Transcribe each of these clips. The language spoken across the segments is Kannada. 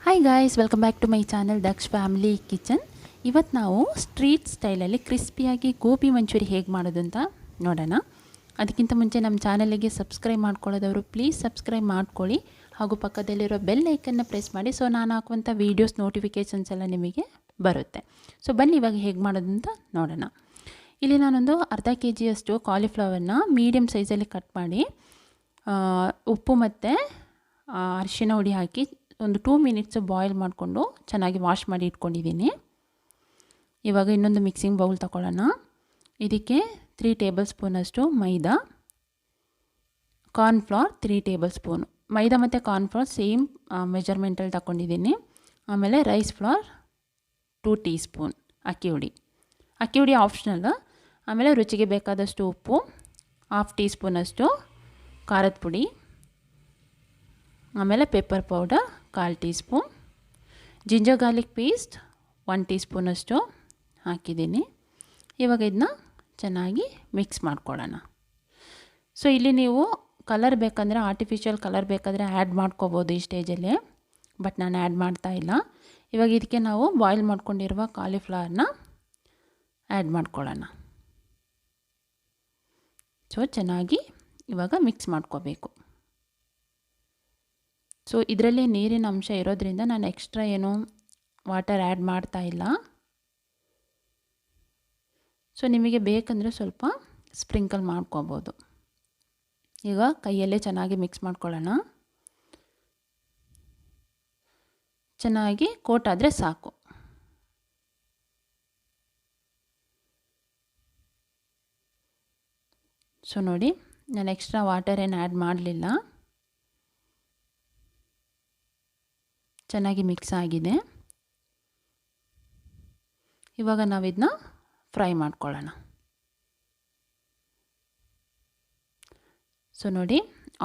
Hi guys, welcome back to my channel Daksh family kitchen. ಇವತ್ತು ನಾವು ಸ್ಟ್ರೀಟ್ ಸ್ಟೈಲಲ್ಲಿ ಕ್ರಿಸ್ಪಿಯಾಗಿ ಗೋಬಿ ಮಂಚೂರಿ ಹೇಗೆ ಮಾಡೋದು ಅಂತ ನೋಡೋಣ. ಅದಕ್ಕಿಂತ ಮುಂಚೆ ನಮ್ಮ ಚಾನಲಿಗೆ ಸಬ್ಸ್ಕ್ರೈಬ್ ಮಾಡ್ಕೊಳ್ಳೋದವರು ಪ್ಲೀಸ್ ಸಬ್ಸ್ಕ್ರೈಬ್ ಮಾಡ್ಕೊಳ್ಳಿ, ಹಾಗೂ ಪಕ್ಕದಲ್ಲಿರೋ ಬೆಲ್ ಐಕನ್ನ ಪ್ರೆಸ್ ಮಾಡಿ. ಸೊ ನಾನು ಹಾಕುವಂಥ ವೀಡಿಯೋಸ್ ನೋಟಿಫಿಕೇಷನ್ಸ್ ಎಲ್ಲ ನಿಮಗೆ ಬರುತ್ತೆ. ಸೊ ಬನ್ನಿ ಇವಾಗ ಹೇಗೆ ಮಾಡೋದು ಅಂತ ನೋಡೋಣ. ಇಲ್ಲಿ ನಾನೊಂದು ಅರ್ಧ kg ಕಾಲಿಫ್ಲವರ್ನ ಮೀಡಿಯಮ್ ಸೈಜಲ್ಲಿ ಕಟ್ ಮಾಡಿ ಉಪ್ಪು ಮತ್ತು ಅರಿಶಿನ ಹುಡಿ ಹಾಕಿ ಒಂದು 2 ಮಿನಿಟ್ಸ್ ಬಾಯ್ಲ್ ಮಾಡಿಕೊಂಡು ಚೆನ್ನಾಗಿ ವಾಶ್ ಮಾಡಿ ಇಟ್ಕೊಂಡಿದ್ದೀನಿ. ಇವಾಗ ಇನ್ನೊಂದು ಮಿಕ್ಸಿಂಗ್ ಬೌಲ್ ತಗೊಳ್ಳೋಣ. ಇದಕ್ಕೆ 3 ಟೇಬಲ್ ಸ್ಪೂನಷ್ಟು ಮೈದಾ, ಕಾರ್ನ್ಫ್ಲವರ್ 3 ಟೇಬಲ್ ಸ್ಪೂನು. ಮೈದಾ ಮತ್ತು ಕಾರ್ನ್ಫ್ಲವರ್ ಸೇಮ್ ಮೆಜರ್ಮೆಂಟಲ್ಲಿ ತಗೊಂಡಿದ್ದೀನಿ. ಆಮೇಲೆ ರೈಸ್ ಫ್ಲವರ್ 2 ಟೀ ಸ್ಪೂನ್, ಅಕ್ಕಿ ಹುಡಿ ಆಪ್ಷನಲ್. ಆಮೇಲೆ ರುಚಿಗೆ ಬೇಕಾದಷ್ಟು ಉಪ್ಪು, 1/2 ಟೀ ಸ್ಪೂನಷ್ಟು ಖಾರದ ಪುಡಿ, ಆಮೇಲೆ pepper powder 1/4 tea spoon, ginger garlic paste 1 tea ಸ್ಪೂನಷ್ಟು ಹಾಕಿದ್ದೀನಿ. ಇವಾಗ ಇದನ್ನ ಚೆನ್ನಾಗಿ ಮಿಕ್ಸ್ ಮಾಡ್ಕೊಳ್ಳೋಣ. ಸೊ ಇಲ್ಲಿ ನೀವು ಕಲರ್ ಬೇಕಂದರೆ, ಆರ್ಟಿಫಿಷಿಯಲ್ ಕಲರ್ ಬೇಕಾದರೆ ಆ್ಯಡ್ ಮಾಡ್ಕೋಬೋದು ಈ ಸ್ಟೇಜಲ್ಲಿ, ಬಟ್ ನಾನು ಆ್ಯಡ್ ಮಾಡ್ತಾ ಇಲ್ಲ. ಇವಾಗ ಇದಕ್ಕೆ ನಾವು ಬಾಯ್ಲ್ ಮಾಡ್ಕೊಂಡಿರುವ ಕಾಲಿಫ್ಲವರ್ನ ಆ್ಯಡ್ ಮಾಡ್ಕೊಳ್ಳೋಣ. ಸೊ ಚೆನ್ನಾಗಿ ಇವಾಗ ಮಿಕ್ಸ್ ಮಾಡ್ಕೋಬೇಕು. ಸೊ ಇದರಲ್ಲಿ ನೀರಿನ ಅಂಶ ಇರೋದ್ರಿಂದ ನಾನು ಎಕ್ಸ್ಟ್ರಾ ಏನು ವಾಟರ್ ಆ್ಯಡ್ ಮಾಡ್ತಾ ಇಲ್ಲ. ಸೊ ನಿಮಗೆ ಬೇಕಂದರೆ ಸ್ವಲ್ಪ ಸ್ಪ್ರಿಂಕಲ್ ಮಾಡ್ಕೋಬೋದು. ಈಗ ಕೈಯಲ್ಲೇ ಚೆನ್ನಾಗಿ ಮಿಕ್ಸ್ ಮಾಡ್ಕೊಳ್ಳೋಣ. ಚೆನ್ನಾಗಿ ಕೋಟ್ ಆದರೆ ಸಾಕು. ಸೊ ನೋಡಿ, ನಾನು ಎಕ್ಸ್ಟ್ರಾ ವಾಟರ್ ಏನು ಆ್ಯಡ್ ಮಾಡಲಿಲ್ಲ. ಚೆನ್ನಾಗಿ ಮಿಕ್ಸ್ ಆಗಿದೆ. ಇವಾಗ ನಾವಿದನ್ನ ಫ್ರೈ ಮಾಡ್ಕೊಳ್ಳೋಣ. ಸೊ ನೋಡಿ,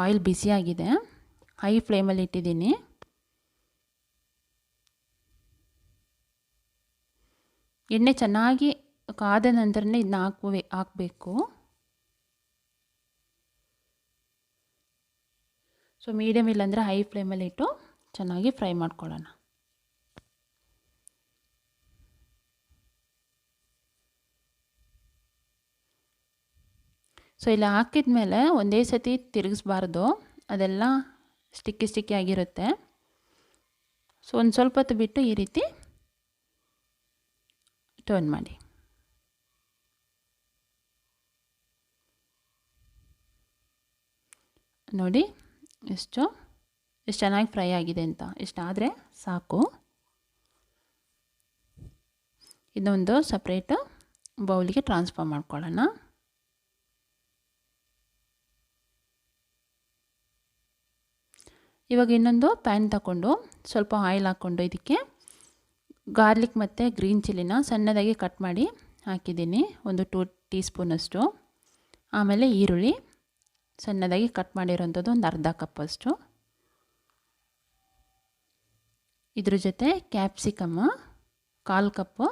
ಆಯಿಲ್ ಬಿಸಿಯಾಗಿದೆ, ಹೈ ಫ್ಲೇಮಲ್ಲಿ ಇಟ್ಟಿದ್ದೀನಿ. ಎಣ್ಣೆ ಚೆನ್ನಾಗಿ ಕಾದ ನಂತರನೇ ಇದನ್ನ ಹಾಕಬೇಕು. ಸೊ ಮೀಡಿಯಮ್ ಇಲ್ಲಾಂದರೆ ಹೈ ಫ್ಲೇಮಲ್ಲಿ ಇಟ್ಟು ಚೆನ್ನಾಗಿ ಫ್ರೈ ಮಾಡ್ಕೊಳ್ಳೋಣ. ಸೊ ಇಲ್ಲಿ ಹಾಕಿದ ಮೇಲೆ ಒಂದೇ ಸತಿ ತಿರುಗಿಸ್ಬಾರ್ದು, ಅದೆಲ್ಲ ಸ್ಟಿಕ್ಕಿ ಆಗಿರುತ್ತೆ. ಸೊ ಒಂದು ಸ್ವಲ್ಪ ಹೊತ್ತು ಬಿಟ್ಟು ಈ ರೀತಿ ಟರ್ನ್ ಮಾಡಿ. ನೋಡಿ ಎಷ್ಟು ಚೆನ್ನಾಗಿ ಫ್ರೈ ಆಗಿದೆ ಅಂತ. ಇಷ್ಟಾದರೆ ಸಾಕು. ಇದೊಂದು ಸಪ್ರೇಟ್ ಬೌಲಿಗೆ ಟ್ರಾನ್ಸ್ಫರ್ ಮಾಡ್ಕೊಳ್ಳೋಣ. ಇವಾಗ ಇನ್ನೊಂದು ಪ್ಯಾನ್ ತಗೊಂಡು ಸ್ವಲ್ಪ ಆಯಿಲ್ ಹಾಕ್ಕೊಂಡು ಇದಕ್ಕೆ ಗಾರ್ಲಿಕ್ ಮತ್ತು ಗ್ರೀನ್ ಚಿಲ್ಲಿನ ಸಣ್ಣದಾಗಿ ಕಟ್ ಮಾಡಿ ಹಾಕಿದ್ದೀನಿ, ಒಂದು 2 ಟೀ ಸ್ಪೂನಷ್ಟು. ಆಮೇಲೆ ಈರುಳ್ಳಿ ಸಣ್ಣದಾಗಿ ಕಟ್ ಮಾಡಿರೋಂಥದ್ದು ಒಂದು ಅರ್ಧ ಕಪ್ಪಷ್ಟು. ಇದ್ರ ಜೊತೆ ಕ್ಯಾಪ್ಸಿಕಮ್ 1/4 ಕಪ್ಪು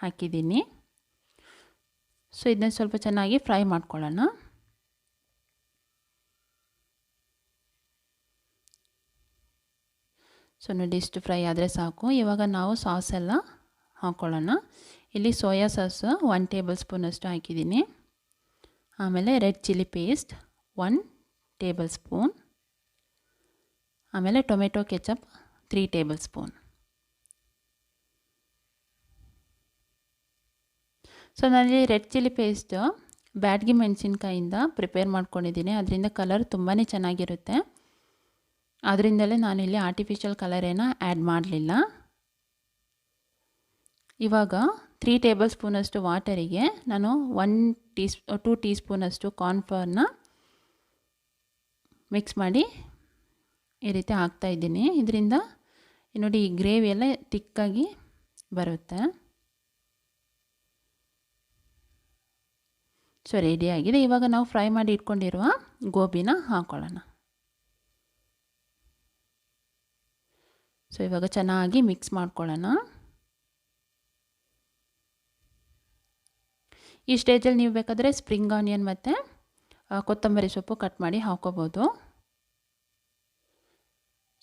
ಹಾಕಿದ್ದೀನಿ. ಸೊ ಇದನ್ನ ಸ್ವಲ್ಪ ಚೆನ್ನಾಗಿ ಫ್ರೈ ಮಾಡ್ಕೊಳ್ಳೋಣ. ಸೊ ನೋಡಿ, ಇಷ್ಟು ಫ್ರೈ ಆದರೆ ಸಾಕು. ಇವಾಗ ನಾವು ಸಾಸ್ ಎಲ್ಲ ಹಾಕ್ಕೊಳ್ಳೋಣ. ಇಲ್ಲಿ ಸೋಯಾ ಸಾಸ್ 1 ಟೇಬಲ್ ಸ್ಪೂನಷ್ಟು ಹಾಕಿದ್ದೀನಿ. ಆಮೇಲೆ red chilli paste 1 tablespoon. ಆಮೇಲೆ tomato ketchup 3 tablespoon. So ನಾನಿಲ್ಲಿ ರೆಡ್ ಚಿಲ್ಲಿ ಪೇಸ್ಟ್ ಬ್ಯಾಡಗಿ ಮೆಣಸಿನ್ಕಾಯಿಂದ ಪ್ರಿಪೇರ್ ಮಾಡ್ಕೊಂಡಿದ್ದೀನಿ. ಅದರಿಂದ ಕಲರ್ ತುಂಬಾ ಚೆನ್ನಾಗಿರುತ್ತೆ. ಅದರಿಂದಲೇ ನಾನಿಲ್ಲಿ ಆರ್ಟಿಫಿಷಿಯಲ್ ಕಲರೇನ ಆ್ಯಡ್ ಮಾಡಲಿಲ್ಲ. ಇವಾಗ 3 ಟೇಬಲ್ ಸ್ಪೂನಷ್ಟು ವಾಟರಿಗೆ ನಾನು 2 ಟೀ ಸ್ಪೂನಷ್ಟು ಕಾರ್ನ್ಫ್ಲವರ್ನ ಮಿಕ್ಸ್ ಮಾಡಿ ಈ ರೀತಿ ಹಾಕ್ತಾಯಿದ್ದೀನಿ. ಇದರಿಂದ ನೋಡಿ ಈ ಗ್ರೇವಿ ಎಲ್ಲ ತಿಕ್ಕಾಗಿ ಬರುತ್ತೆ. ಸೊ ರೆಡಿಯಾಗಿದೆ. ಇವಾಗ ನಾವು ಫ್ರೈ ಮಾಡಿ ಇಟ್ಕೊಂಡಿರುವ ಗೋಬಿನ ಹಾಕ್ಕೊಳ್ಳೋಣ. ಸೊ ಇವಾಗ ಚೆನ್ನಾಗಿ ಮಿಕ್ಸ್ ಮಾಡ್ಕೊಳ್ಳೋಣ. ಈ ಸ್ಟೇಜಲ್ಲಿ ನೀವು ಬೇಕಾದರೆ ಸ್ಪ್ರಿಂಗ್ ಆನಿಯನ್ ಮತ್ತು ಕೊತ್ತಂಬರಿ ಸೊಪ್ಪು ಕಟ್ ಮಾಡಿ ಹಾಕ್ಕೋಬೋದು.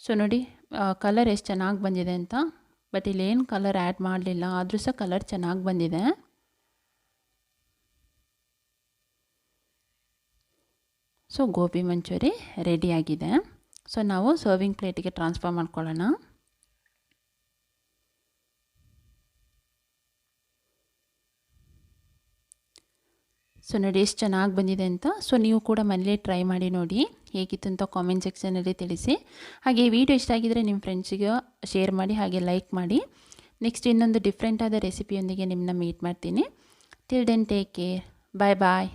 ಸೊ ನೋಡಿ, ಕಲರ್ ಎಷ್ಟು ಚೆನ್ನಾಗಿ ಬಂದಿದೆ ಅಂತ. ಬಟ್ ಇಲ್ಲೇನು ಕಲರ್ ಆ್ಯಡ್ ಮಾಡಲಿಲ್ಲ, ಆದರೂ ಸಹ ಕಲರ್ ಚೆನ್ನಾಗಿ ಬಂದಿದೆ. ಸೊ ಗೋಬಿ ಮಂಚೂರಿ ರೆಡಿಯಾಗಿದೆ. ಸೊ ನಾವು ಸರ್ವಿಂಗ್ ಪ್ಲೇಟಿಗೆ ಟ್ರಾನ್ಸ್ಫರ್ ಮಾಡ್ಕೊಳ್ಳೋಣ. ಸೊ ನೋಡಿ ಎಷ್ಟು ಚೆನ್ನಾಗಿ ಬಂದಿದೆ ಅಂತ. ಸೊ ನೀವು ಕೂಡ ಮನೇಲಿ ಟ್ರೈ ಮಾಡಿ ನೋಡಿ, ಹೇಗಿತ್ತು ಅಂತ ಕಾಮೆಂಟ್ ಸೆಕ್ಷನಲ್ಲಿ ತಿಳಿಸಿ. ಹಾಗೆ ಈ ವಿಡಿಯೋ ಇಷ್ಟ ಆಗಿದರೆ ನಿಮ್ಮ ಫ್ರೆಂಡ್ಸಿಗೆ ಶೇರ್ ಮಾಡಿ, ಹಾಗೆ ಲೈಕ್ ಮಾಡಿ. ನೆಕ್ಸ್ಟ್ ಇನ್ನೊಂದು ಡಿಫ್ರೆಂಟ್ ಆದ ರೆಸಿಪಿಯೊಂದಿಗೆ ನಿಮ್ಮನ್ನ ಮೀಟ್ ಮಾಡ್ತೀನಿ. ಟಿಲ್ ದೆನ್ ಟೇಕ್ ಕೇರ್, ಬಾಯ್ ಬಾಯ್.